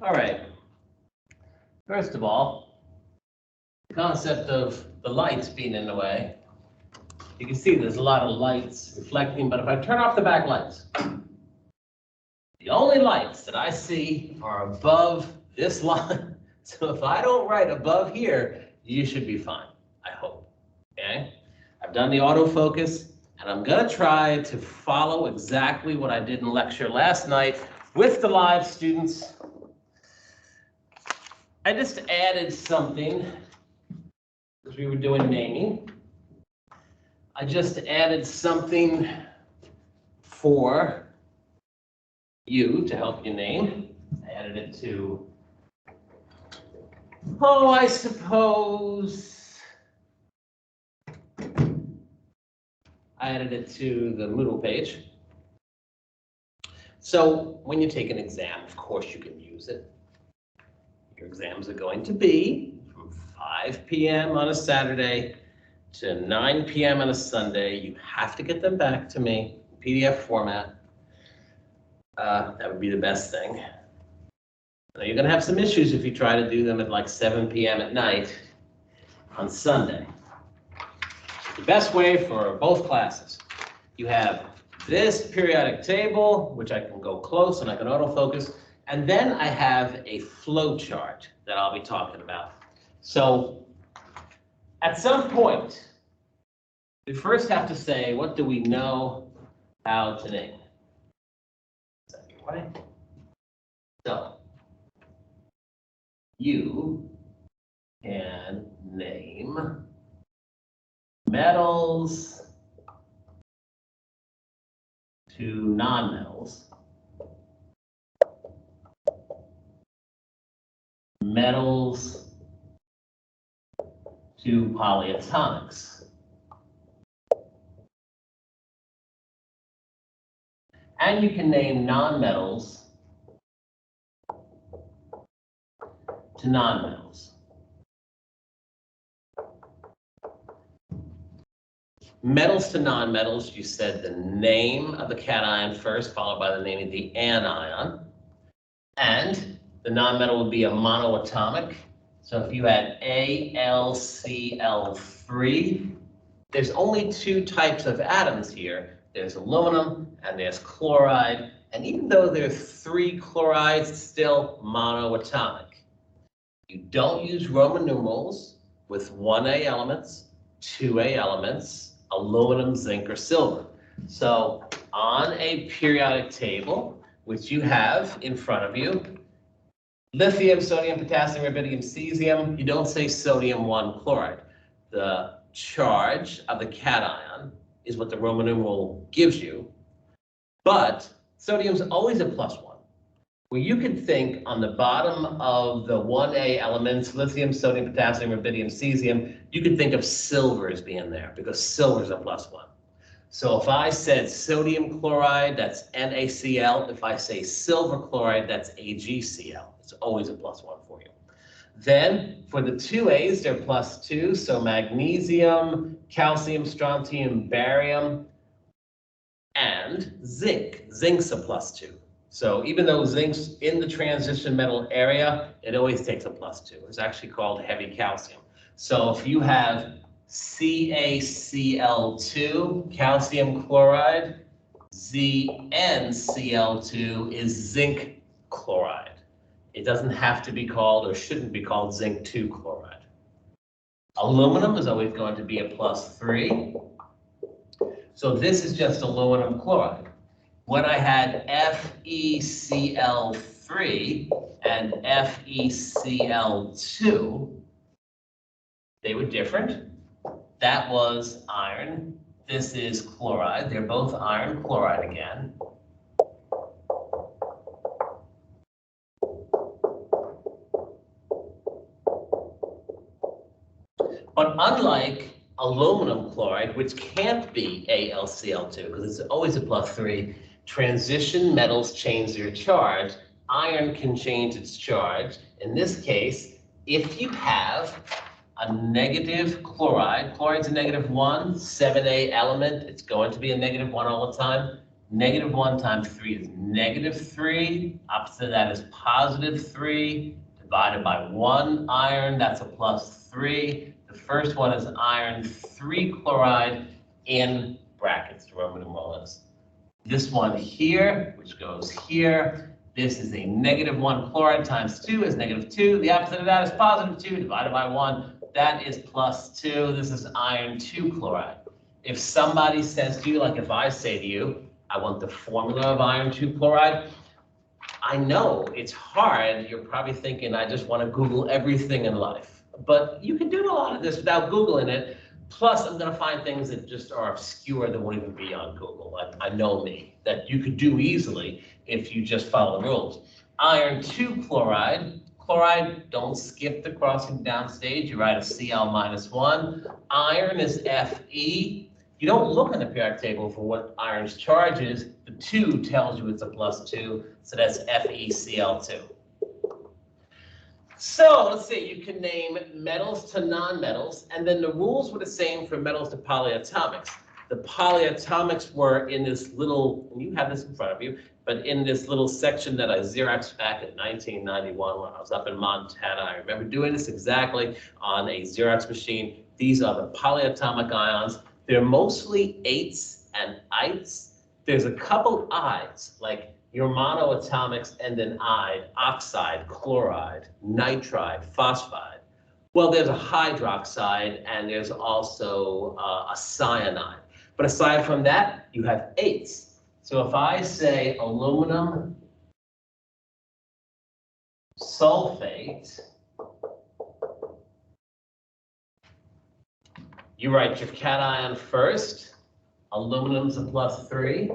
All right. First of all, the concept of the lights being in the way. You can see there's a lot of lights reflecting, but if I turn off the back lights, the only lights that I see are above this line. So if I don't write above here, you should be fine, I hope. Okay? I've done the autofocus, and I'm going to try to follow exactly what I did in lecture last night with the live students. I just added something, because we were doing naming. I just added something for you to help you name. I added it to, I suppose, I added it to the Moodle page. So when you take an exam, of course you can use it. Your exams are going to be from 5 p.m. on a Saturday to 9 p.m. on a Sunday. You have to get them back to me in PDF format. That would be the best thing. Now, you're going to have some issues if you try to do them at like 7 p.m. at night on Sunday. The best way for both classes, you have this periodic table, which I can go close and I can autofocus, and then I have a flow chart that I'll be talking about. So at some point, we first have to say, what do we know how to name? Right? So you can name metals to nonmetals, metals to polyatomics, and you can name nonmetals to nonmetals. Metals to nonmetals, you said the name of the cation first, followed by the name of the anion. And the nonmetal would be a monoatomic. So if you had AlCl3, there's only two types of atoms here. There's aluminum and there's chloride. And even though there are 3 chlorides, it's still monoatomic. You don't use Roman numerals with 1A elements, 2A elements, aluminum, zinc, or silver. So on a periodic table, which you have in front of you, lithium, sodium, potassium, rubidium, cesium, you don't say sodium 1 chloride. The charge of the cation is what the Roman numeral gives you, but sodium's always a +1. Well, you can think on the bottom of the 1A elements, lithium, sodium, potassium, rubidium, cesium, you can think of silver as being there because silver is a +1. So if I said sodium chloride, that's NaCl. If I say silver chloride, that's AgCl. It's always a +1 for you. Then for the 2As, they're +2. So magnesium, calcium, strontium, barium, and zinc. Zinc's a +2. So even though zinc's in the transition metal area, it always takes a +2. It's actually called heavy calcium. So if you have CaCl2, calcium chloride, ZnCl2 is zinc chloride. It doesn't have to be called or shouldn't be called zinc 2 chloride. Aluminum is always going to be a +3. So this is just aluminum chloride. When I had FeCl3 and FeCl2, they were different. That was iron. This is chloride. They're both iron chloride again. But unlike aluminum chloride, which can't be AlCl2 because it's always a +3, transition metals change their charge. Iron can change its charge. In this case, if you have a negative chloride, chloride's a -1, 7A element, it's going to be a -1 all the time. Negative 1 times 3 is negative 3. Opposite of that is positive 3. Divided by 1 iron, that's a plus 3. The first one is iron 3 chloride in brackets, the Roman numerals. This one here, which goes here, this is a negative 1 chloride times 2 is negative 2. The opposite of that is positive 2 divided by 1. That is plus 2. This is iron 2 chloride. If somebody says to you, like if I say to you, I want the formula of iron 2 chloride, I know it's hard. You're probably thinking, I just want to Google everything in life. But you can do a lot of this without Googling it. Plus, I'm going to find things that just are obscure that won't even be on Google. I know me, that you could do easily if you just follow the rules. Iron 2 chloride. Chloride, don't skip the crossing down stage. You write a Cl minus 1. Iron is Fe. You don't look on the periodic table for what iron's charge is. The 2 tells you it's a plus 2, so that's FeCl2. So let's see, you can name metals to nonmetals, and then the rules were the same for metals to polyatomics. The polyatomics were in this little, and you have this in front of you, but in this little section that I Xeroxed back in 1991 when I was up in Montana. I remember doing this exactly on a Xerox machine. These are the polyatomic ions. They're mostly 8s and ites. There's a couple ides, like your monoatomics end in ide, oxide, chloride, nitride, phosphide. Well, there's a hydroxide and there's also a cyanide. But aside from that, you have 8s. So if I say aluminum sulfate, you write your cation first. Aluminum's a plus 3.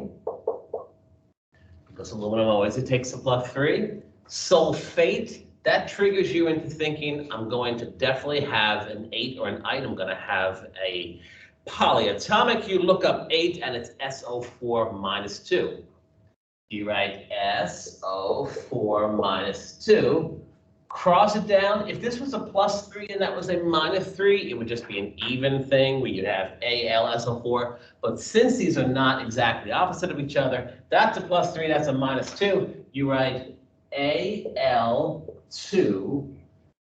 Because aluminum always it takes a plus 3. Sulfate, that triggers you into thinking, I'm going to definitely have an 8 or an ite. I'm going to have a polyatomic. You look up 8 and it's SO4 minus 2. You write SO4 minus 2. Cross it down. If this was a plus 3 and that was a minus 3, it would just be an even thing where you'd have AlSO4. But since these are not exactly opposite of each other, that's a plus 3, that's a minus 2. You write Al2.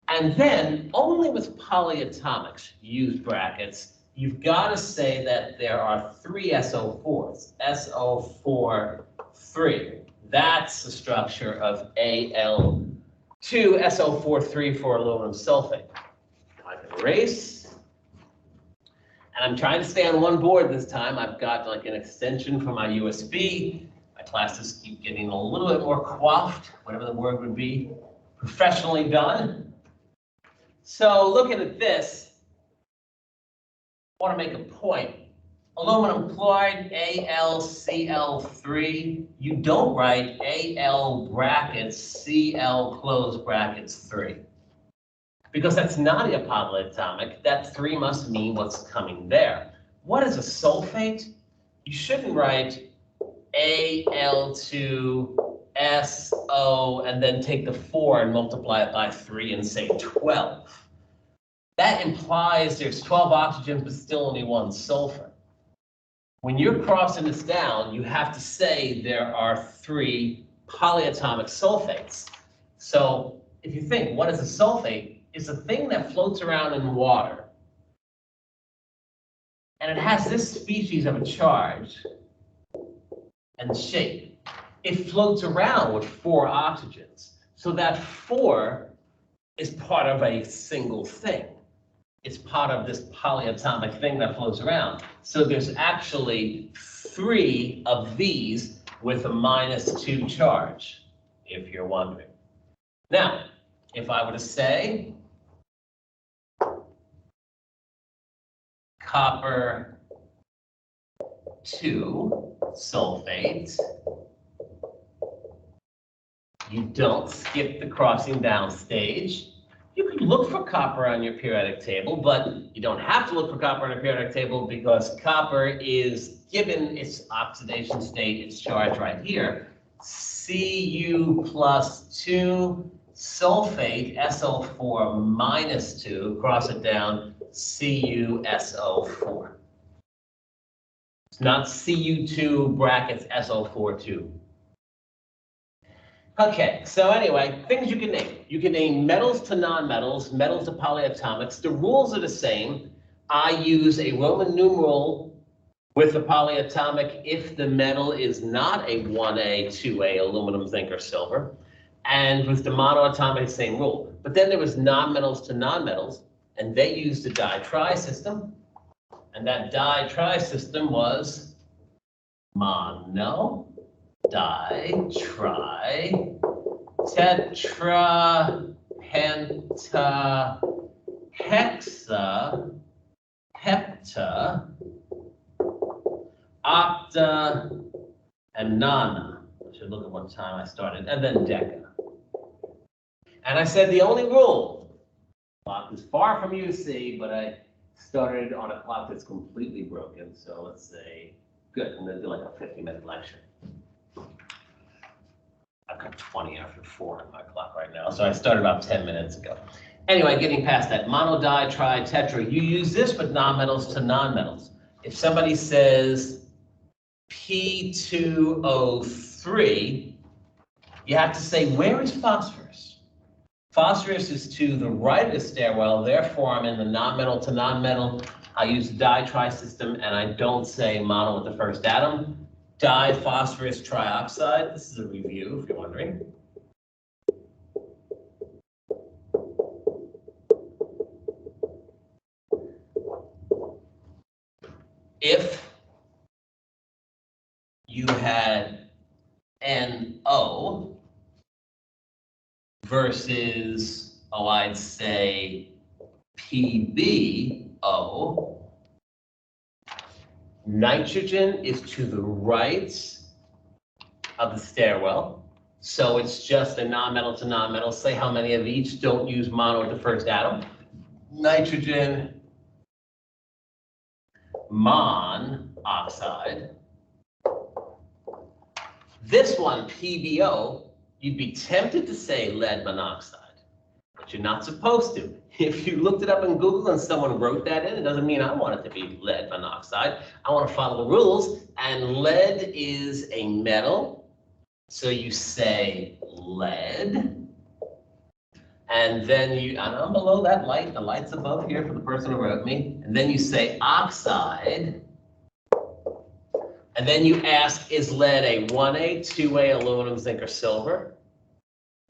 And then only with polyatomics, use brackets, you've got to say that there are 3 SO4s. SO4, 3. That's the structure of Al2. 2 SO4 3 for aluminum sulfate. I can erase. And I'm trying to stay on one board this time. I've got like an extension for my USB. My classes keep getting a little bit more coiffed, whatever the word would be, professionally done. So looking at this, I want to make a point. Aluminum chloride, AlCl3, you don't write Al brackets Cl close brackets 3. Because that's not a polyatomic. That 3 must mean what's coming there. What is a sulfate? You shouldn't write Al2SO and then take the 4 and multiply it by 3 and say 12. That implies there's 12 oxygens but still only 1 sulfur. When you're crossing this down, you have to say there are 3 polyatomic sulfates. So if you think, what is a sulfate? It's a thing that floats around in water. And it has this species of a charge and shape. It floats around with 4 oxygens. So that 4 is part of a single thing. It's part of this polyatomic thing that floats around. So there's actually 3 of these with a -2 charge, if you're wondering. Now, if I were to say copper 2 sulfate, you don't skip the crossing down stage. You could look for copper on your periodic table, but you don't have to look for copper on a periodic table because copper is given its oxidation state, its charge right here. Cu plus 2 sulfate, SO4 minus 2, cross it down, CuSO4. It's not Cu2 brackets SO42. Okay, so anyway, things you can name. You can name metals to nonmetals, metals to polyatomics. The rules are the same. I use a Roman numeral with the polyatomic if the metal is not a 1A, 2A, aluminum, zinc, or silver. And with the monoatomic, same rule. But then there was nonmetals to nonmetals, and they used the di-tri system. And that di-tri system was mono, di-tri, tetra, penta, hexa, hepta, octa, and nona. I should look at what time I started, and then deca. And I said the only rule, clock is far from you to see, but I started on a clock that's completely broken. So let's say, good, I'm gonna do like a 50-minute lecture. I've got 20 after 4 on my clock right now, so I started about 10 minutes ago. Anyway, getting past that, mono, di, tri, tetra, you use this with nonmetals to nonmetals. If somebody says P2O3, you have to say, where is phosphorus? Phosphorus is to the right of the stairwell, therefore I'm in the nonmetal to nonmetal. I use the di-tri system, and I don't say mono with the first atom. Diphosphorus trioxide, this is a review if you're wondering. If you had NO versus, oh, I'd say PbO, nitrogen is to the right of the stairwell, so it's just a nonmetal to nonmetal. Say how many of each, don't use mono with the first atom. Nitrogen monoxide. This one, PbO, you'd be tempted to say lead monoxide, but you're not supposed to. If you looked it up in Google and someone wrote that in, it doesn't mean I want it to be lead monoxide. I want to follow the rules, and lead is a metal, so you say lead. And then and I'm below that light, the light's above here for the person who wrote me, and then you say oxide. And then you ask, is lead a 1A, 2A, aluminum, zinc, or silver?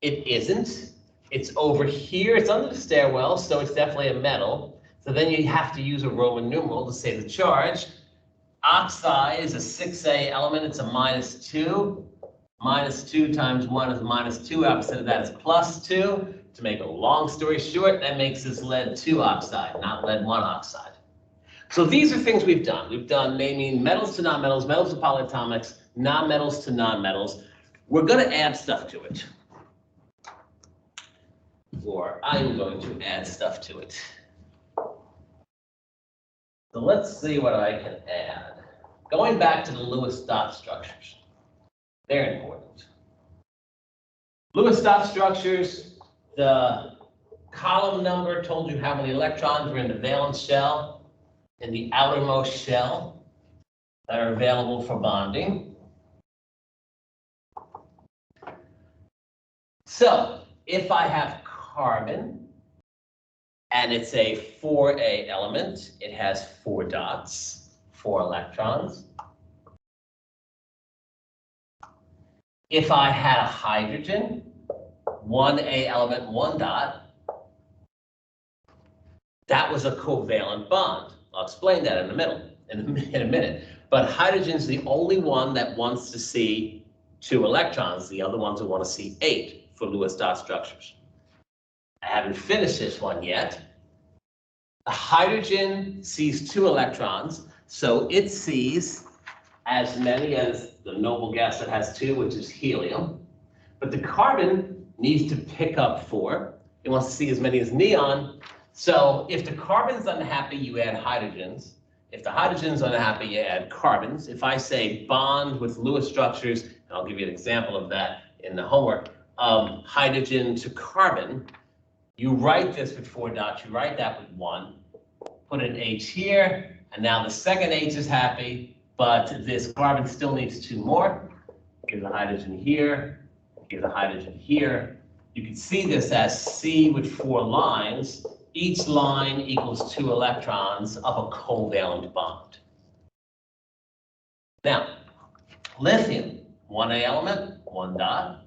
It isn't. It's over here. It's under the stairwell, so it's definitely a metal. So then you have to use a Roman numeral to say the charge. Oxide is a 6A element. It's a -2. -2 times 1 is -2. Opposite of that is +2. To make a long story short, that makes this lead 2 oxide, not lead 1 oxide. So these are things we've done. We've done naming metals to nonmetals, metals to polyatomics, nonmetals to nonmetals. We're going to add stuff to it. Or I'm going to add stuff to it. So let's see what I can add. Going back to the Lewis dot structures. They're important. Lewis dot structures, the column number told you how many electrons were in the valence shell, in the outermost shell that are available for bonding. So if I have carbon and it's a 4A element, it has 4 dots, 4 electrons. If I had a hydrogen, 1A element, 1 dot, that was a covalent bond. I'll explain that in a minute. But hydrogen's the only one that wants to see 2 electrons. The other ones will want to see 8 for Lewis dot structures. I haven't finished this one yet. The hydrogen sees 2 electrons, so it sees as many as the noble gas that has 2, which is helium. But the carbon needs to pick up 4. It wants to see as many as neon. So if the carbon's unhappy, you add hydrogens. If the hydrogen's unhappy, you add carbons. If I say bond with Lewis structures, and I'll give you an example of that in the homework, hydrogen to carbon, you write this with 4 dots, you write that with 1, put an H here, and now the second H is happy, but this carbon still needs 2 more. Here's a hydrogen here, here's a hydrogen here. You can see this as C with 4 lines. Each line equals 2 electrons of a covalent bond. Now, lithium, 1A element, 1 dot.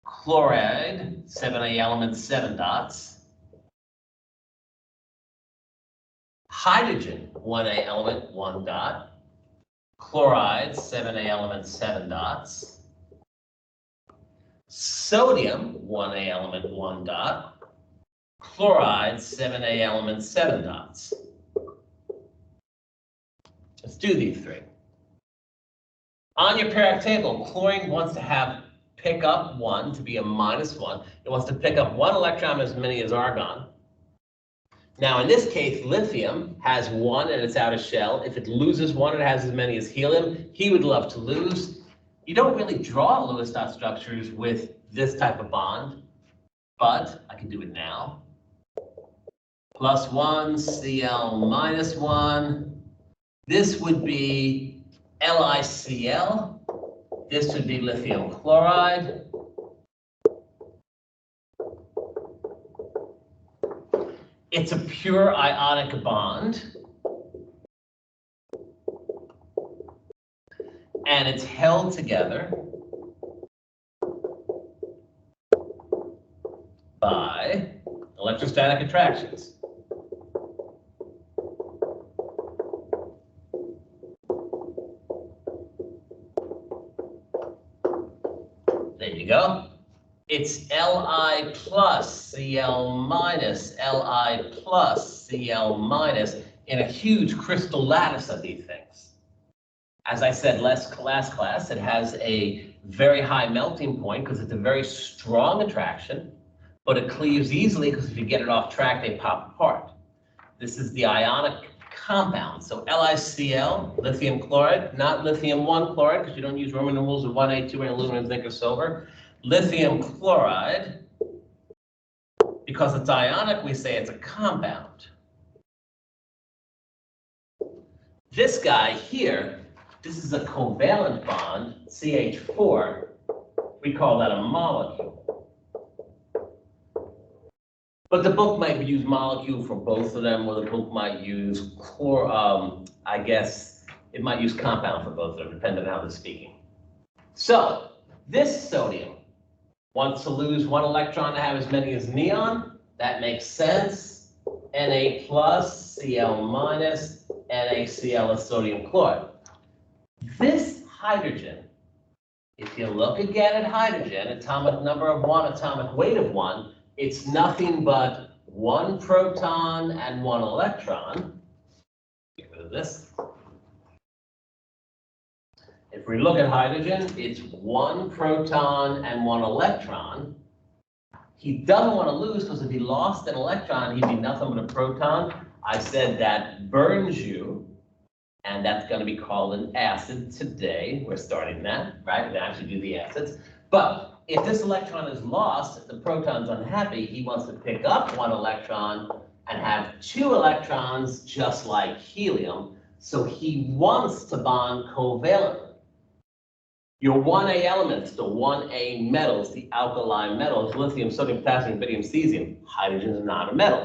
Chloride, 7A element, 7 dots. Hydrogen, 1A element, 1 dot. Chloride, 7A element, 7 dots. Sodium, 1A element, 1 dot. Chloride, 7A element, 7 dots. Let's do these 3. On your periodic table, chlorine wants to pick up 1 to be a -1. It wants to pick up 1 electron as many as argon. Now, in this case, lithium has 1 in its outer shell. If it loses 1, it has as many as helium. He would love to lose. You don't really draw Lewis dot structures with this type of bond, but I can do it now. +1, Cl -1. This would be LiCl. This would be lithium chloride. It's a pure ionic bond. And it's held together by electrostatic attractions. There you go. It's Li plus Cl minus, Li plus Cl minus in a huge crystal lattice of these things. As I said last class, it has a very high melting point because it's a very strong attraction, but it cleaves easily because if you get it off track, they pop apart. This is the ionic compound. So LiCl, lithium chloride, not lithium 1 chloride because you don't use Roman numerals of 1A, 2A, aluminum, zinc, or silver. Lithium chloride, because it's ionic, we say it's a compound. This guy here, this is a covalent bond, CH4. We call that a molecule. But the book might use molecule for both of them, or the book might use I guess it might use compound for both of them, depending on how they're speaking. So this sodium wants to lose 1 electron to have as many as neon. That makes sense. Na plus, Cl minus, NaCl is sodium chloride. This hydrogen, if you look again at hydrogen, atomic number of 1, atomic weight of 1, it's nothing but 1 proton and 1 electron. Get rid of this. If we look at hydrogen, it's 1 proton and 1 electron. He doesn't want to lose because if he lost an electron, he'd be nothing but a proton. I said that burns you. And that's going to be called an acid today. We're starting that, right? We actually do the acids. But if this electron is lost, if the proton's unhappy, he wants to pick up 1 electron and have 2 electrons just like helium. So he wants to bond covalently. Your 1A elements, the 1A metals, the alkali metals, lithium, sodium, potassium, rubidium, cesium, hydrogen is not a metal.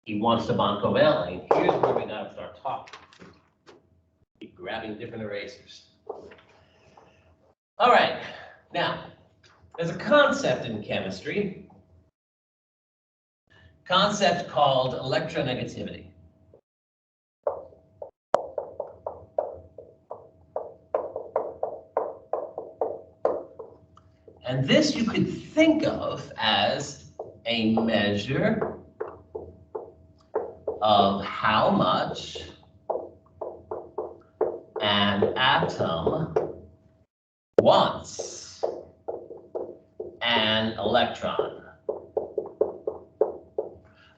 He wants to bond covalently. And here's where we got to start talking. Keep grabbing different erasers. All right, now, there's a concept in chemistry, concept called electronegativity. And this you could think of as a measure of how much an atom wants an electron.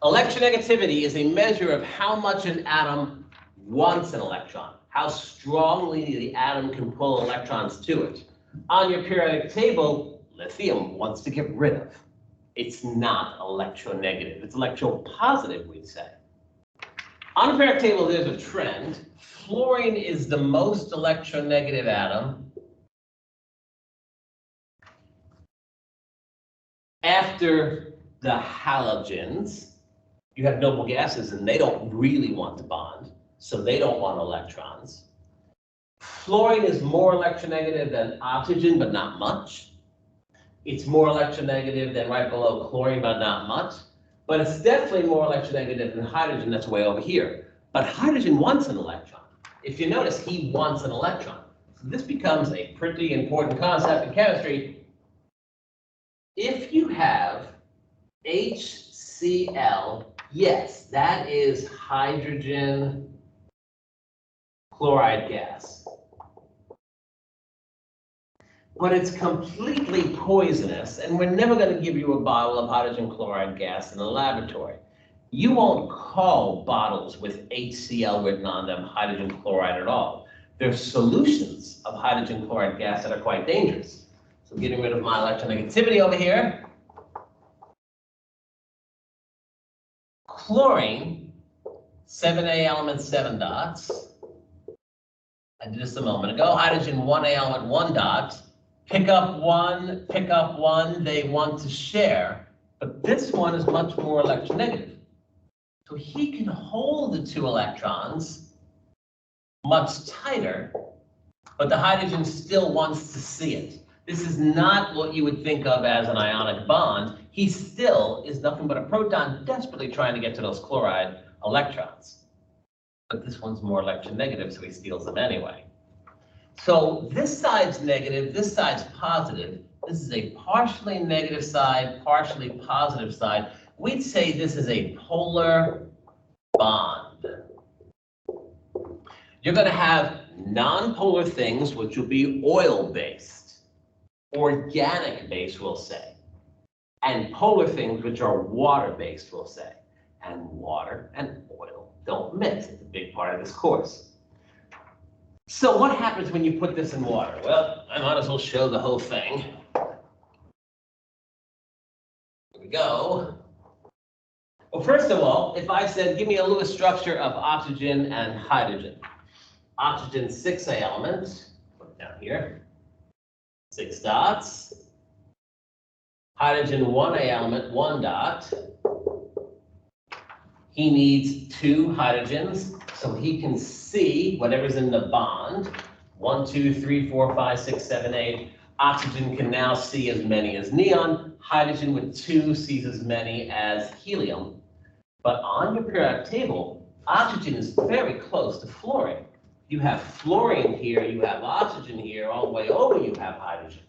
Electronegativity is a measure of how much an atom wants an electron, how strongly the atom can pull electrons to it. On your periodic table, lithium wants to get rid of. It's not electronegative. It's electropositive, we'd say. On the periodic table, there's a trend. Fluorine is the most electronegative atom after the halogens. You have noble gases, and they don't really want to bond, so they don't want electrons. Fluorine is more electronegative than oxygen, but not much. It's more electronegative than right below chlorine, but not much. But it's definitely more electronegative than hydrogen, that's way over here. But hydrogen wants an electron. If you notice, he wants an electron. So this becomes a pretty important concept in chemistry. If you have HCl, yes, that is hydrogen chloride gas. But it's completely poisonous, and we're never going to give you a bottle of hydrogen chloride gas in the laboratory. You won't call bottles with HCl written on them hydrogen chloride at all. They're solutions of hydrogen chloride gas that are quite dangerous. So getting rid of my electronegativity over here. Chlorine, 7A element, 7 dots. I did this a moment ago. Hydrogen, 1A element, 1 dot. Pick up one, they want to share. But this one is much more electronegative. So he can hold the 2 electrons much tighter, but the hydrogen still wants to see it. This is not what you would think of as an ionic bond. He still is nothing but a proton desperately trying to get to those chloride electrons. But this one's more electronegative, so he steals them anyway. So this side's negative, this side's positive. This is a partially negative side, partially positive side. We'd say this is a polar bond. You're going to have nonpolar things, which will be oil-based, organic-based, we'll say, and polar things, which are water-based, we'll say. And water and oil don't mix. It's a big part of this course. So what happens when you put this in water? Well, I might as well show the whole thing. Here we go. Well, first of all, if I said, give me a Lewis structure of oxygen and hydrogen. Oxygen, 6A element, put it down here, 6 dots. Hydrogen, 1A element, 1 dot. He needs 2 hydrogens, so he can see whatever's in the bond. 1, 2, 3, 4, 5, 6, 7, 8. Oxygen can now see as many as neon. Hydrogen with 2 sees as many as helium. But on your periodic table, oxygen is very close to fluorine. You have fluorine here, you have oxygen here, all the way over you have hydrogen.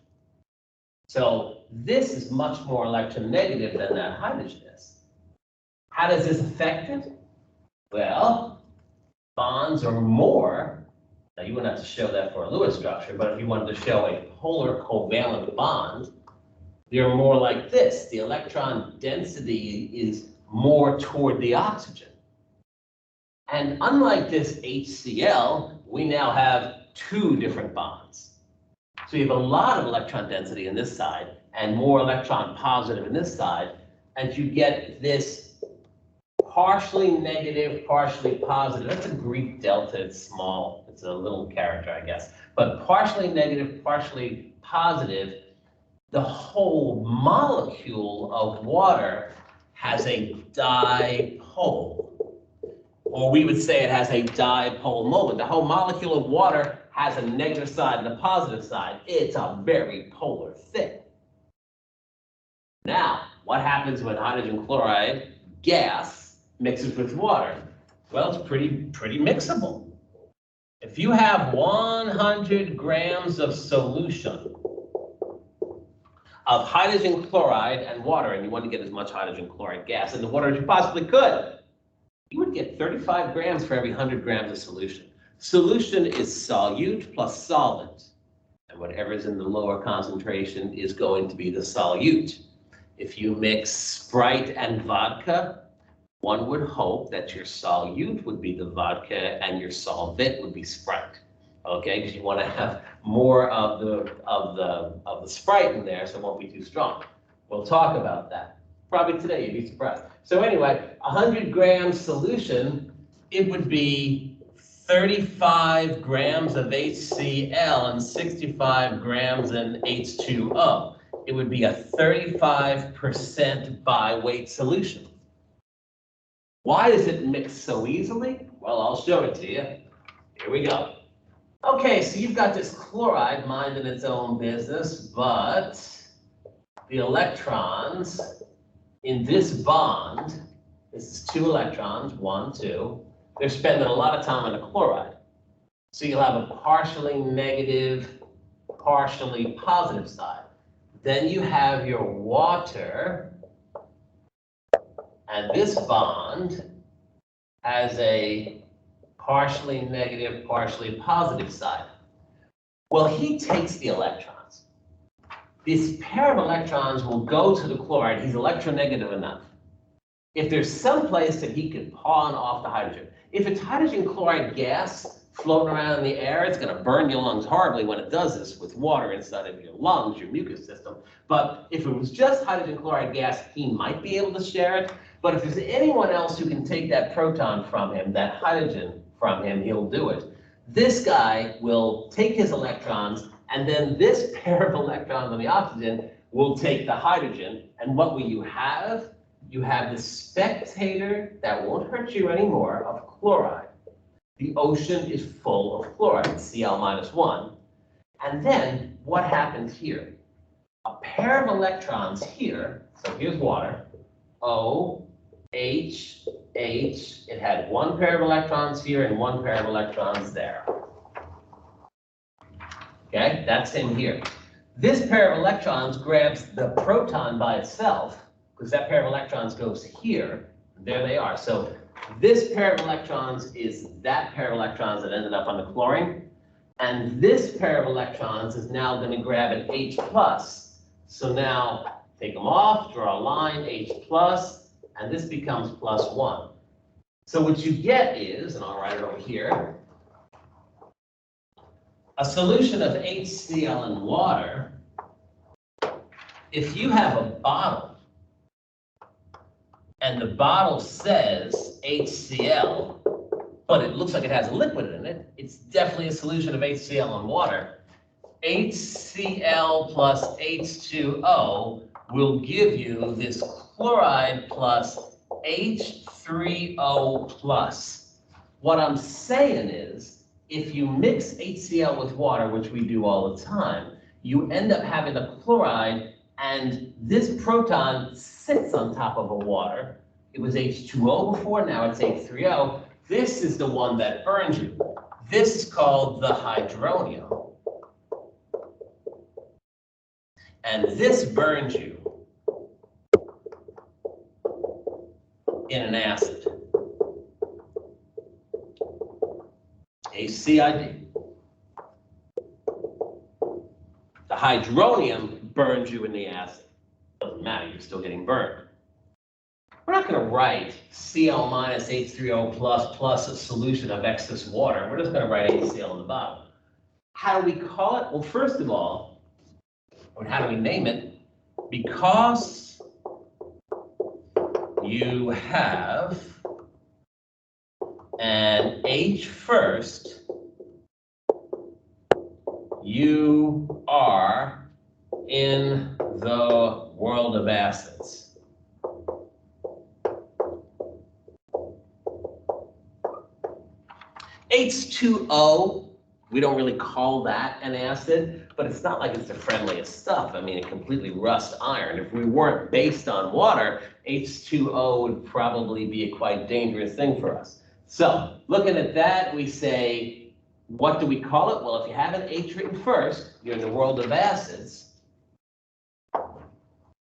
So this is much more electronegative than that hydrogen is. How does this affect it? Well, bonds are more. Now you wouldn't have to show that for a Lewis structure, but if you wanted to show a polar covalent bond, they're more like this. The electron density is more toward the oxygen. And unlike this HCl, we now have 2 different bonds. So you have a lot of electron density in this side and more electron positive in this side, and you get this partially negative, partially positive. That's a Greek delta, it's small. It's a little character, I guess. But partially negative, partially positive, the whole molecule of water has a dipole. Or we would say it has a dipole moment. The whole molecule of water has a negative side and a positive side. It's a very polar thing. Now, what happens when hydrogen chloride gas mixes with water? Well, it's pretty mixable. If you have 100 grams of solution of hydrogen chloride and water, and you want to get as much hydrogen chloride gas in the water as you possibly could, you would get 35 grams for every 100 grams of solution. Solution is solute plus solvent, and whatever's in the lower concentration is going to be the solute. If you mix Sprite and vodka, one would hope that your solute would be the vodka and your solvent would be Sprite. Okay, because you want to have more of the Sprite in there, so it won't be too strong. We'll talk about that. Probably today, you'd be surprised. So anyway, 100 grams solution it would be 35 grams of HCl and 65 grams in H2O. It would be a 35% by weight solution. Why does it mix so easily? Well, I'll show it to you. Here we go. Okay, so you've got this chloride minding its own business, but the electrons in this bond, this is 2 electrons, 1, 2, they're spending a lot of time on the chloride. So you'll have a partially negative, partially positive side. Then you have your water, and this bond has a partially negative, partially positive side. Well, he takes the electrons. This pair of electrons will go to the chloride. He's electronegative enough. If there's some place that he could pawn off the hydrogen. If it's hydrogen chloride gas floating around in the air, it's going to burn your lungs horribly when it does this with water inside of your lungs, your mucus system. But if it was just hydrogen chloride gas, he might be able to share it. But if there's anyone else who can take that proton from him, that hydrogen from him, he'll do it. This guy will take his electrons, and then this pair of electrons on the oxygen will take the hydrogen. And what will you have? You have the spectator that won't hurt you anymore of chloride. The ocean is full of chloride, Cl-1. And then what happens here? A pair of electrons here, so here's water, O, H, H, it had one pair of electrons here and one pair of electrons there. Okay, that's him here. This pair of electrons grabs the proton by itself, because that pair of electrons goes here, there they are. So this pair of electrons is that pair of electrons that ended up on the chlorine, and this pair of electrons is now going to grab an H+. So now take them off, draw a line, H+, and this becomes +1. So what you get is, and I'll write it over here, a solution of HCl in water. If you have a bottle, and the bottle says HCl, but it looks like it has a liquid in it, it's definitely a solution of HCl in water. HCl plus H2O will give you this chloride plus H3O plus. What I'm saying is, if you mix HCl with water, which we do all the time, you end up having a chloride, and this proton sits on top of a water. It was H2O before, now it's H3O. This is the one that burns you. This is called the hydronium. And this burns you in an acid. HCID. The hydronium burns you in the acid. Doesn't matter, you're still getting burned. We're not going to write Cl minus H3O plus a solution of excess water. We're just going to write HCl in the bottom. How do we call it? Well, first of all, or how do we name it? Because you have an H first, you are in the world of acids. H2O, we don't really call that an acid, but it's not like it's the friendliest stuff. I mean, it completely rusts iron. If we weren't based on water, H2O would probably be a quite dangerous thing for us. So looking at that, we say, what do we call it? Well, if you have an H written first, you're in the world of acids.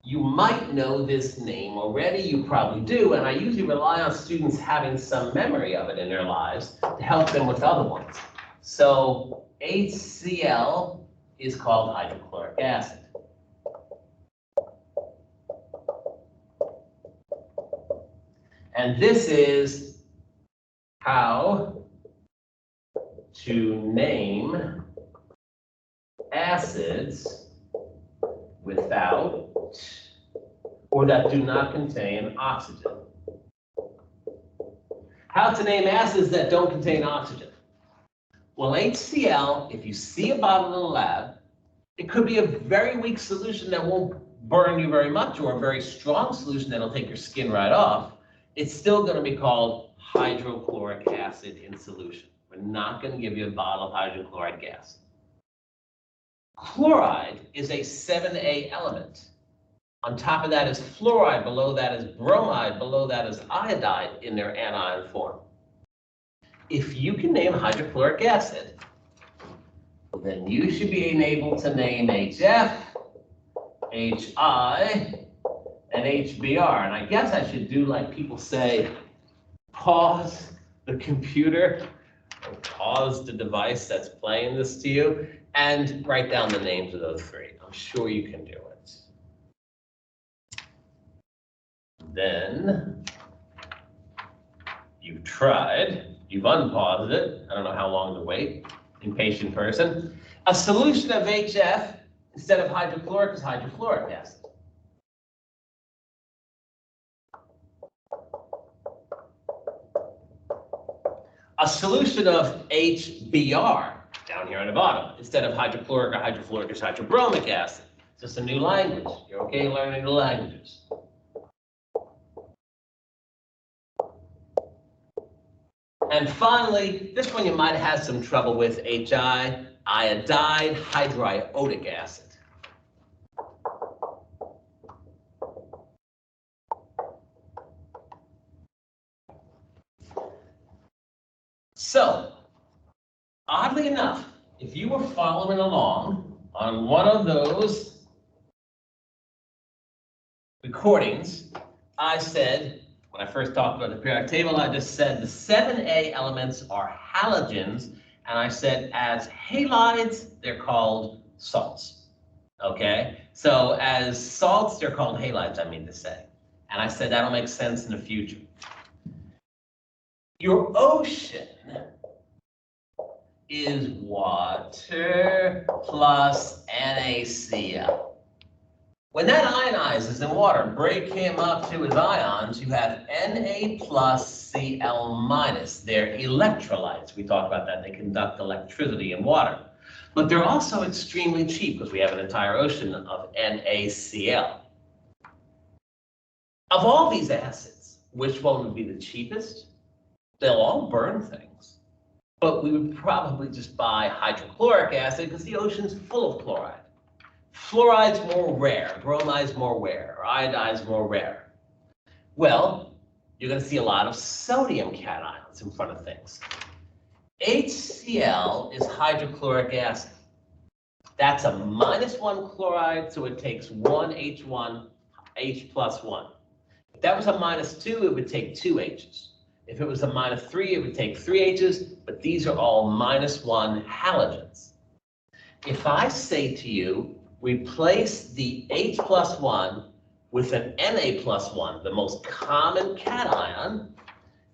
You might know this name already, you probably do, and I usually rely on students having some memory of it in their lives to help them with other ones. So HCl is called hydrochloric acid. And this is how to name acids without or that do not contain oxygen. How to name acids that don't contain oxygen. Well, HCl, if you see a bottle in the lab, it could be a very weak solution that won't burn you very much, or a very strong solution that'll take your skin right off. It's still going to be called hydrochloric acid in solution. We're not going to give you a bottle of hydrochloric gas. Chloride is a 7A element. On top of that is fluoride, below that is bromide, below that is iodide in their anion form. If you can name hydrochloric acid, then you should be able to name HF, HI, and HBr. And I guess I should do like people say, pause the computer, or pause the device that's playing this to you, and write down the names of those three. I'm sure you can do it. Then you've tried, you've unpaused it. I don't know how long to wait. Impatient person. A solution of HF instead of hydrochloric is hydrofluoric acid. A solution of HBr down here on the bottom instead of hydrochloric or hydrofluoric is hydrobromic acid. It's just a new language. You're okay learning new languages. And finally, this one you might have some trouble with, HI, iodide hydriodic acid. So, oddly enough, if you were following along on one of those recordings, I said, when I first talked about the periodic table, I just said the 7A elements are halogens, and I said as halides, they're called salts. Okay? So as salts, they're called halides, I mean to say. And I said that'll make sense in the future. Your ocean is water plus NaCl. When that ionizes in water, break him up to his ions, you have Na plus Cl minus. They're electrolytes. We talked about that. They conduct electricity in water. But they're also extremely cheap because we have an entire ocean of NaCl. Of all these acids, which one would be the cheapest? They'll all burn things. But we would probably just buy hydrochloric acid because the ocean's full of chloride. Fluoride's more rare, bromide's more rare, or iodide's more rare. Well, you're going to see a lot of sodium cations in front of things. HCl is hydrochloric acid. That's a -1 chloride, so it takes one H1, H plus 1. If that was a -2, it would take 2 H's. If it was a -3, it would take 3 H's, but these are all -1 halogens. If I say to you, replace the H plus 1 with an Na plus 1, the most common cation,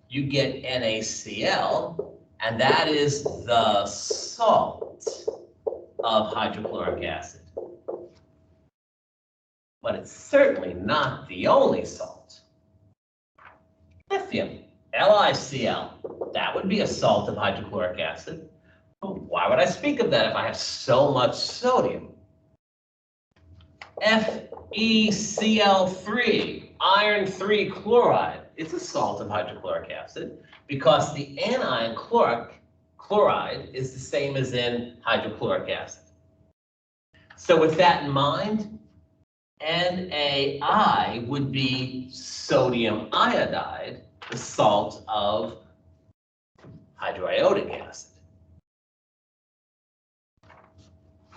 you get NaCl, and that is the salt of hydrochloric acid. But it's certainly not the only salt. Lithium, LiCl, that would be a salt of hydrochloric acid. But why would I speak of that if I have so much sodium? FeCl3, iron 3 chloride, it's a salt of hydrochloric acid because the anion chloride is the same as in hydrochloric acid. So with that in mind, NaI would be sodium iodide, the salt of hydriodic acid.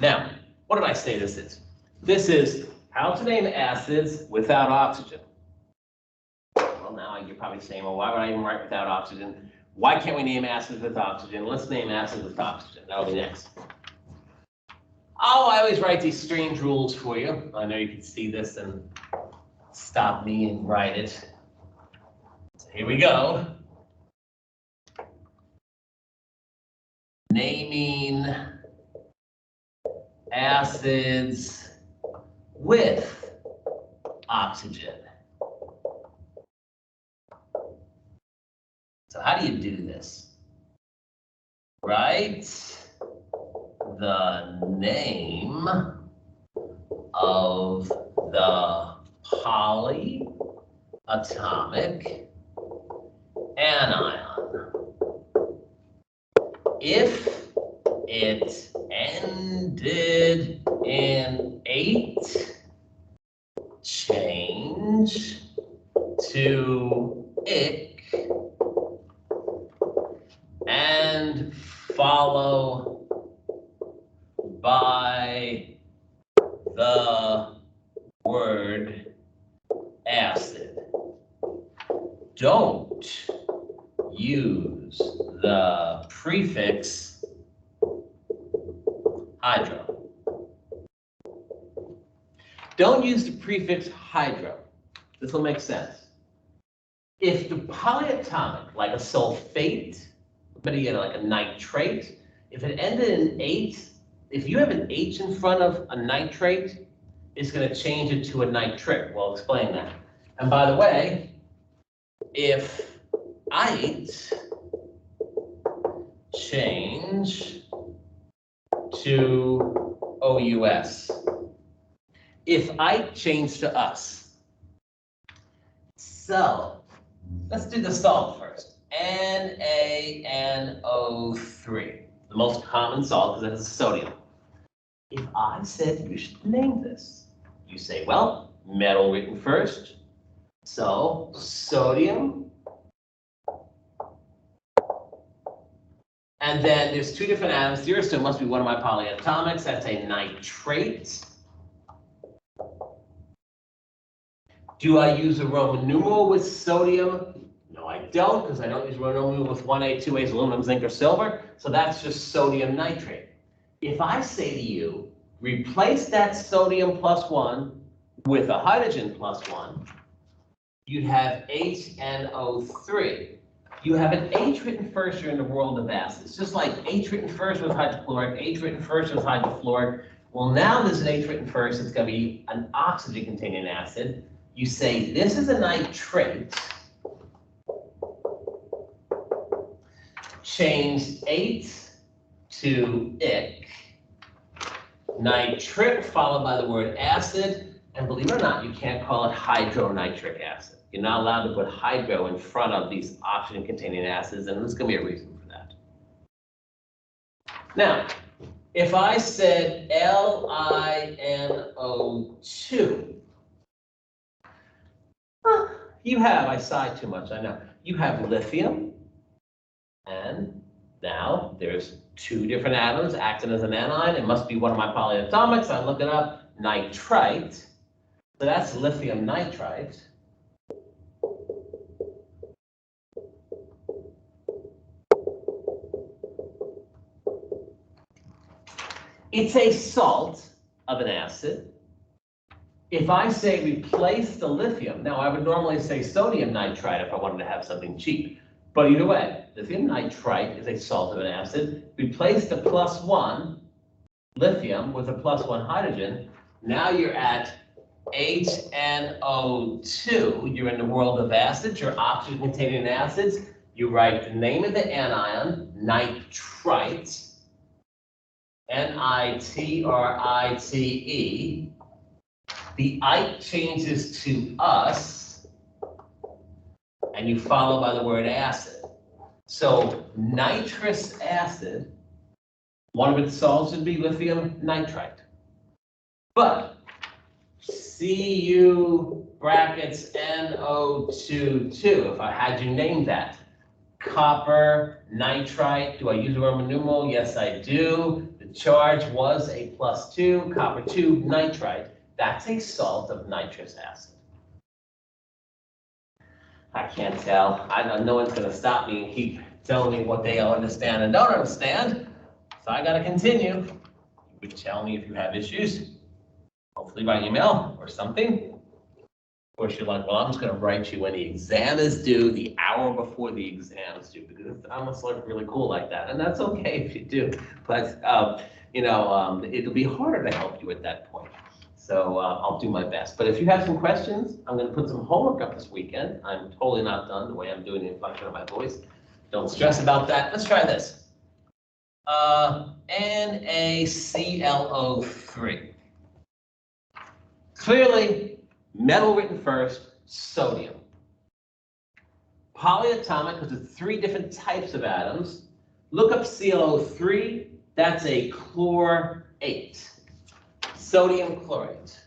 Now, what did I say this is? This is how to name acids without oxygen. Well, now you're probably saying, well, why would I even write without oxygen? Why can't we name acids with oxygen? Let's name acids with oxygen. That'll be next. Oh, I always write these strange rules for you. I know you can see this and stop me and write it. So here we go. Naming acids with oxygen. So how do you do this? Write the name of the polyatomic anion. If it ended in 8, change to ic and follow by the word acid. Don't use the prefix hydro. Don't use the prefix hydro. This will make sense. If the polyatomic, like a sulfate, but again, like a nitrate, if it ended in 8, if you have an H in front of a nitrate, it's going to change it to a nitric. We'll explain that. And by the way, if ite change to OUS. If ite change to us. So let's do the salt first. NaNO3, the most common salt because it has sodium. If I said you should name this, you say, well, metal written first. So sodium. And then there's 2 different atoms here, so it must be one of my polyatomics. That's a nitrate. Do I use a Roman numeral with sodium? No, I don't, because I don't use Roman numeral with 1A, 2A's, aluminum, zinc, or silver. So that's just sodium nitrate. If I say to you, replace that sodium +1 with a hydrogen +1, you'd have HNO3. You have an H written first, you're in the world of acids. Just like H written first with hydrochloric, H written first with hydrofluoric. Well, now there's an H written first, it's going to be an oxygen-containing acid. You say this is a nitrate. Change 8 to ic. Nitric followed by the word acid. And believe it or not, you can't call it hydronitric acid. You're not allowed to put hydro in front of these oxygen-containing acids, and there's going to be a reason for that. Now, if I said LiNO2, you have, I sighed too much, I know. You have lithium, and now there's 2 different atoms acting as an anion. It must be one of my polyatomics. I look it up, nitrite. So that's lithium nitrite. It's a salt of an acid. If I say replace the lithium, now I would normally say sodium nitrite if I wanted to have something cheap. But either way, lithium nitrite is a salt of an acid. Replace the +1 lithium with a +1 hydrogen. Now you're at HNO2. You're in the world of acids, you're oxygen-containing acids. You write the name of the anion, nitrite. Nitrite. The ite changes to us, and you follow by the word acid. So nitrous acid, one of its salts would be lithium nitrite. But Cu brackets NO22, if I had you name that. Copper nitrite, do I use a Roman numeral? Yes, I do. The charge was a +2, copper 2 nitrite. That's a salt of nitrous acid. I can't tell. I know no one's going to stop me and keep telling me what they understand and don't understand. So I got to continue. You would tell me if you have issues, hopefully by email or something. Of course, you're like, well, I'm just going to write you when the exam is due, the hour before the exam is due, because it's almost like really cool like that. And that's okay if you do. But, it'll be harder to help you at that point. So I'll do my best. But if you have some questions, I'm going to put some homework up this weekend. I'm totally not done the way I'm doing the inflection of my voice. Don't stress about that. Let's try this. NaClO3. Clearly, metal written first, sodium. Polyatomic because it's 3 different types of atoms. Look up ClO3, that's a chlorate, sodium chlorate.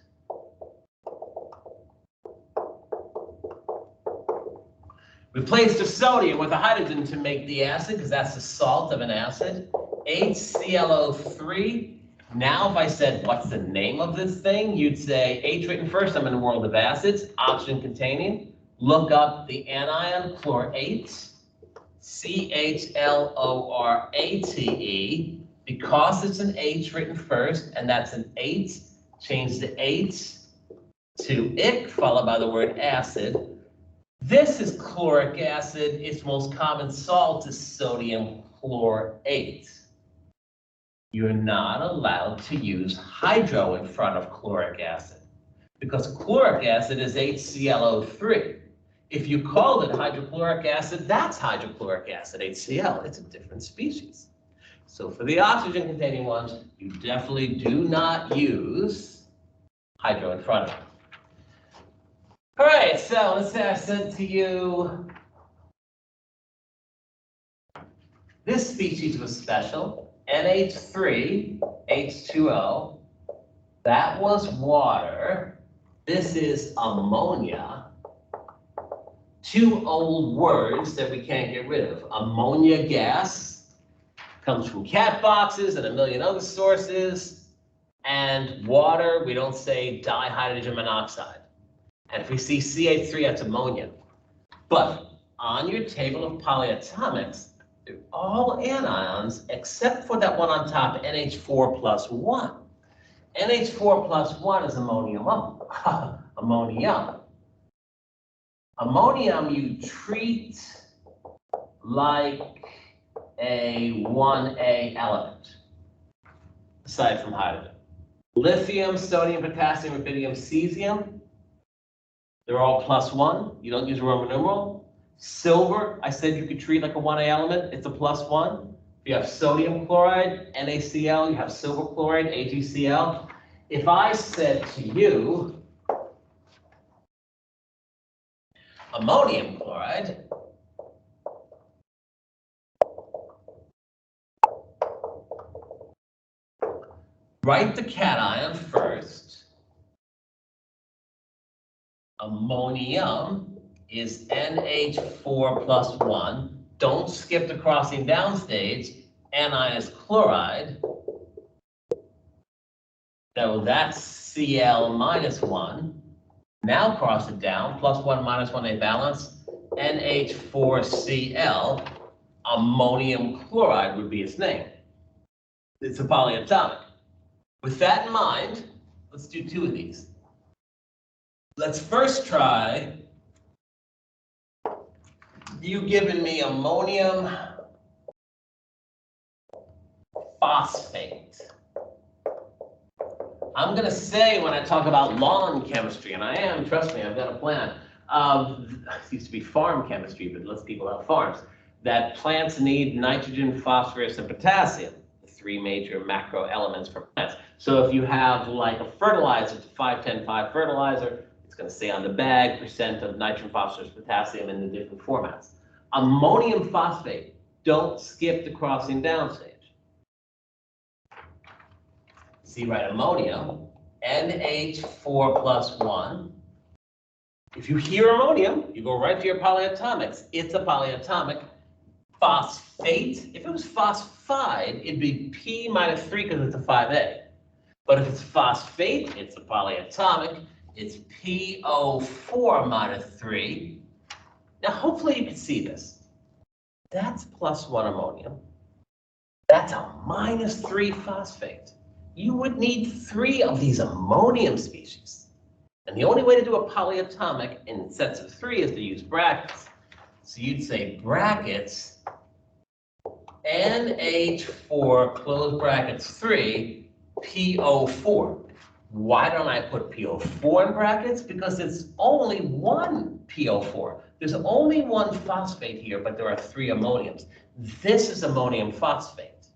Replace the sodium with a hydrogen to make the acid, because that's the salt of an acid. HClO3. Now, if I said, what's the name of this thing? You'd say, H written first, I'm in the world of acids, oxygen containing. Look up the anion chlorate, CHLORATE. Because it's an H written first, and that's an 8, change the H to ic, followed by the word acid. This is chloric acid. Its most common salt is sodium chlorate. You're not allowed to use hydro in front of chloric acid because chloric acid is HClO3. If you called it hydrochloric acid, that's hydrochloric acid, HCl. It's a different species. So for the oxygen-containing ones, you definitely do not use hydro in front of them. All right, so let's say I said to you, this species was special. NH3, H2O, that was water. This is ammonia. 2 old words that we can't get rid of. Ammonia gas comes from cat boxes and a million other sources. And water, we don't say dihydrogen monoxide. And if we see CH3, that's ammonia. But on your table of polyatomics, they're all anions except for that one on top, NH4 plus 1. NH4 plus 1 is ammonium. Ammonium. Ammonium you treat like a 1A element, aside from hydrogen. Lithium, sodium, potassium, rubidium, cesium, they're all plus 1. You don't use a Roman numeral. Silver, I said you could treat like a 1A element. It's a plus 1. If you have sodium chloride, NaCl, you have silver chloride, AgCl. If I said to you, ammonium chloride, write the cation first. Ammonium is NH4 plus 1. Don't skip the crossing down stage. Anion is chloride. So that's Cl minus 1. Now cross it down. Plus 1 minus 1, they balance. NH4Cl. Ammonium chloride would be its name. It's a polyatomic. With that in mind, let's do 2 of these. Let's first try you giving me ammonium phosphate. I'm going to say when I talk about lawn chemistry, and I am, trust me, I've got a plan. It used to be farm chemistry, but less people have farms. That plants need nitrogen, phosphorus, and potassium, the 3 major macro elements for plants. So if you have like a fertilizer, it's a 5-10-5 fertilizer, it's going to say on the bag percent of nitrogen, phosphorus, potassium in the different formats. Ammonium phosphate, don't skip the crossing down stage. See, right, ammonium, NH4 plus 1. If you hear ammonium, you go right to your polyatomics. It's a polyatomic. Phosphate, if it was phosphide, it'd be P minus 3 because it's a 5A. But if it's phosphate, it's a polyatomic. It's PO4 minus 3. Now, hopefully you can see this. That's plus 1 ammonium. That's a minus 3 phosphate. You would need 3 of these ammonium species. And the only way to do a polyatomic in sets of 3 is to use brackets. So you'd say brackets, NH4, close brackets 3, PO4. Why don't I put PO4 in brackets? Because it's only one PO4. There's only one phosphate here, but there are 3 ammoniums. This is ammonium phosphate.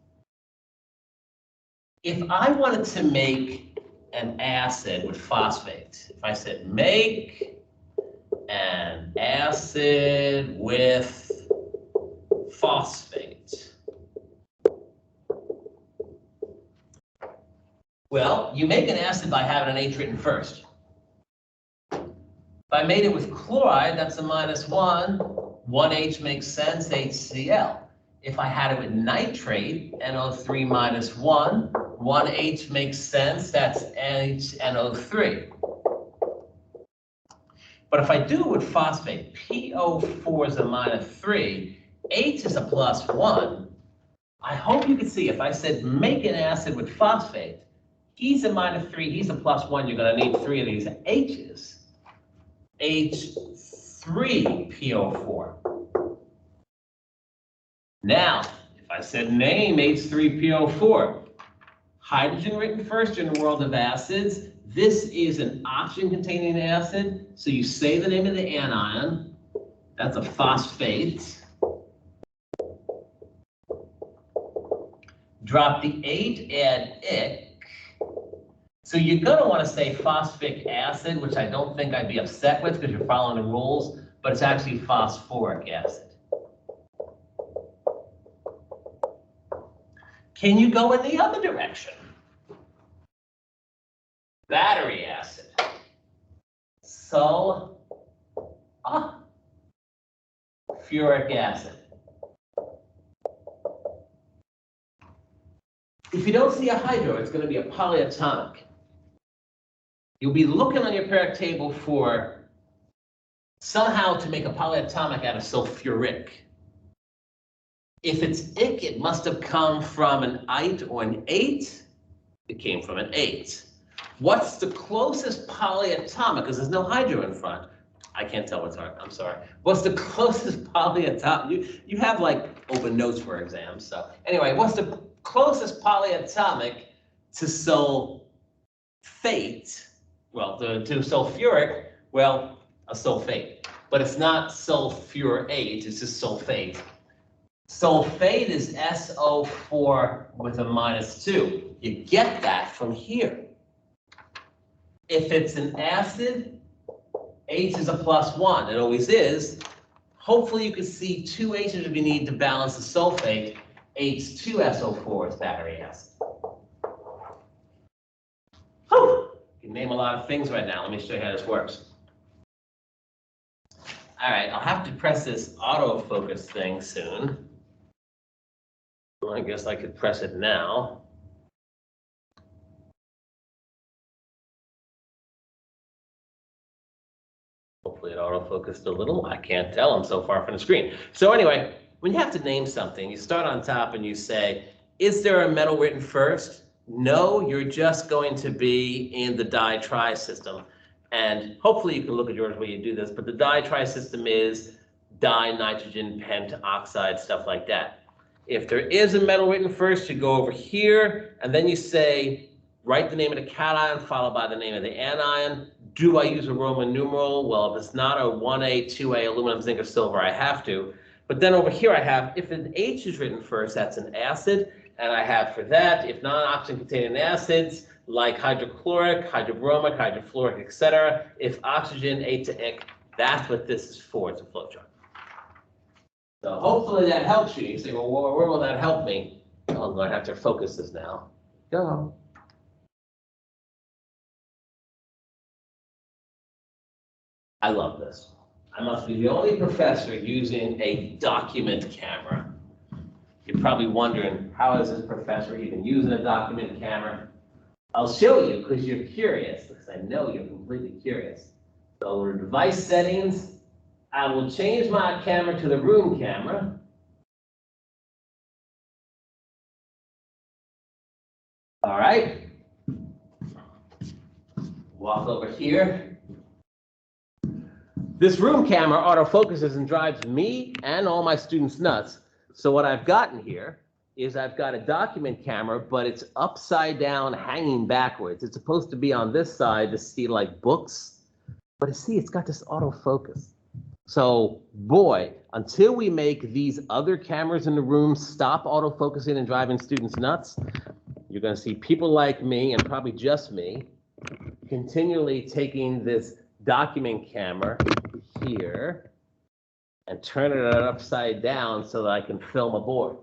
If I wanted to make an acid with phosphate, if I said make an acid with phosphate, well, you make an acid by having an H written first. If I made it with chloride, that's a -1. 1H makes sense, HCl. If I had it with nitrate, NO3 -1, 1H makes sense, that's NO3. But if I do it with phosphate, PO4 is a -3, H is a +1. I hope you can see if I said make an acid with phosphate, he's a -3, he's a +1, you're going to need 3 of these H's. H3PO4. Now, if I said name H3PO4, hydrogen written first in the world of acids. This is an oxygen-containing acid, so you say the name of the anion. That's a phosphate. Drop the 8, add ic. So you're going to want to say phosphic acid, which I don't think I'd be upset with because you're following the rules, but it's actually phosphoric acid. Can you go in the other direction? Battery acid. Sulfuric acid. If you don't see a hydro, it's going to be a polyatomic. You'll be looking on your periodic table for somehow to make a polyatomic out of sulfuric. If it's ic, it must have come from an ite or an 8. It came from an 8. What's the closest polyatomic? Because there's no hydro in front. I can't tell what's hard. I'm sorry. What's the closest polyatomic? You have like open notes for exams. So anyway, what's the closest polyatomic to sulfate? Well, to sulfuric, well, a sulfate. But it's not sulfurate, it's just sulfate. Sulfate is SO4 with a -2. You get that from here. If it's an acid, H is a +1. It always is. Hopefully you can see 2 H's if you need to balance the sulfate. H2SO4 is battery acid. Whew. You can name a lot of things right now. Let me show you how this works. All right, I'll have to press this autofocus thing soon. Well, I guess I could press it now. Hopefully it autofocused a little. I can't tell, I'm so far from the screen. So anyway, when you have to name something, you start on top and you say, is there a metal written first? No, you're just going to be in the di-tri system. And hopefully you can look at yours where you do this, but the di-tri system is di-nitrogen, pentoxide, stuff like that. If there is a metal written first, you go over here, and then you say, write the name of the cation followed by the name of the anion. Do I use a Roman numeral? Well, if it's not a 1A, 2A, aluminum, zinc, or silver, I have to. But then over here I have, if an H is written first, that's an acid. And I have for that, if non-oxygen-containing acids, like hydrochloric, hydrobromic, hydrofluoric, etc. If oxygen, A to ic, that's what this is for. It's a flowchart. So hopefully that helps you. You say, well, where will that help me? Oh, I'm going to have to focus this now. Go. I love this. I must be the only professor using a document camera. You're probably wondering, how is this professor even using a document camera? I'll show you because you're curious, because I know you're completely curious. So under device settings, I will change my camera to the room camera. All right. Walk over here. This room camera autofocuses and drives me and all my students nuts. So what I've gotten here is I've got a document camera, but it's upside down, hanging backwards. It's supposed to be on this side to see like books, but see, it's got this autofocus. So boy, until we make these other cameras in the room stop autofocusing and driving students nuts, you're going to see people like me, and probably just me, continually taking this document camera here and turning it upside down so that I can film a board.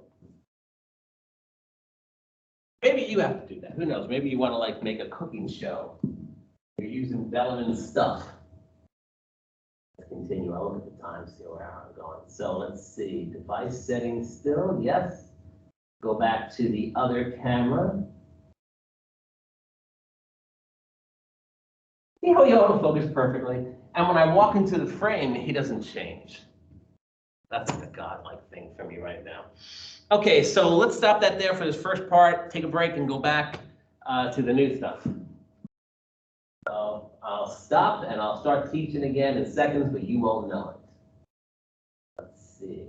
Maybe you have to do that. Who knows? Maybe you want to like make a cooking show. You're using Bellarmine's stuff. Let's continue. I'll look at the time, see where I'm going. So let's see. Device settings still. Yes. Go back to the other camera. See how he autofocused perfectly? And when I walk into the frame, he doesn't change. That's the godlike thing for me right now. Okay, so let's stop that there for this first part, take a break, and go back to the new stuff. So I'll stop, and I'll start teaching again in seconds, but you won't know it. Let's see.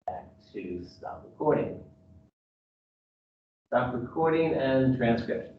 Back to stop recording. Stop recording and transcription.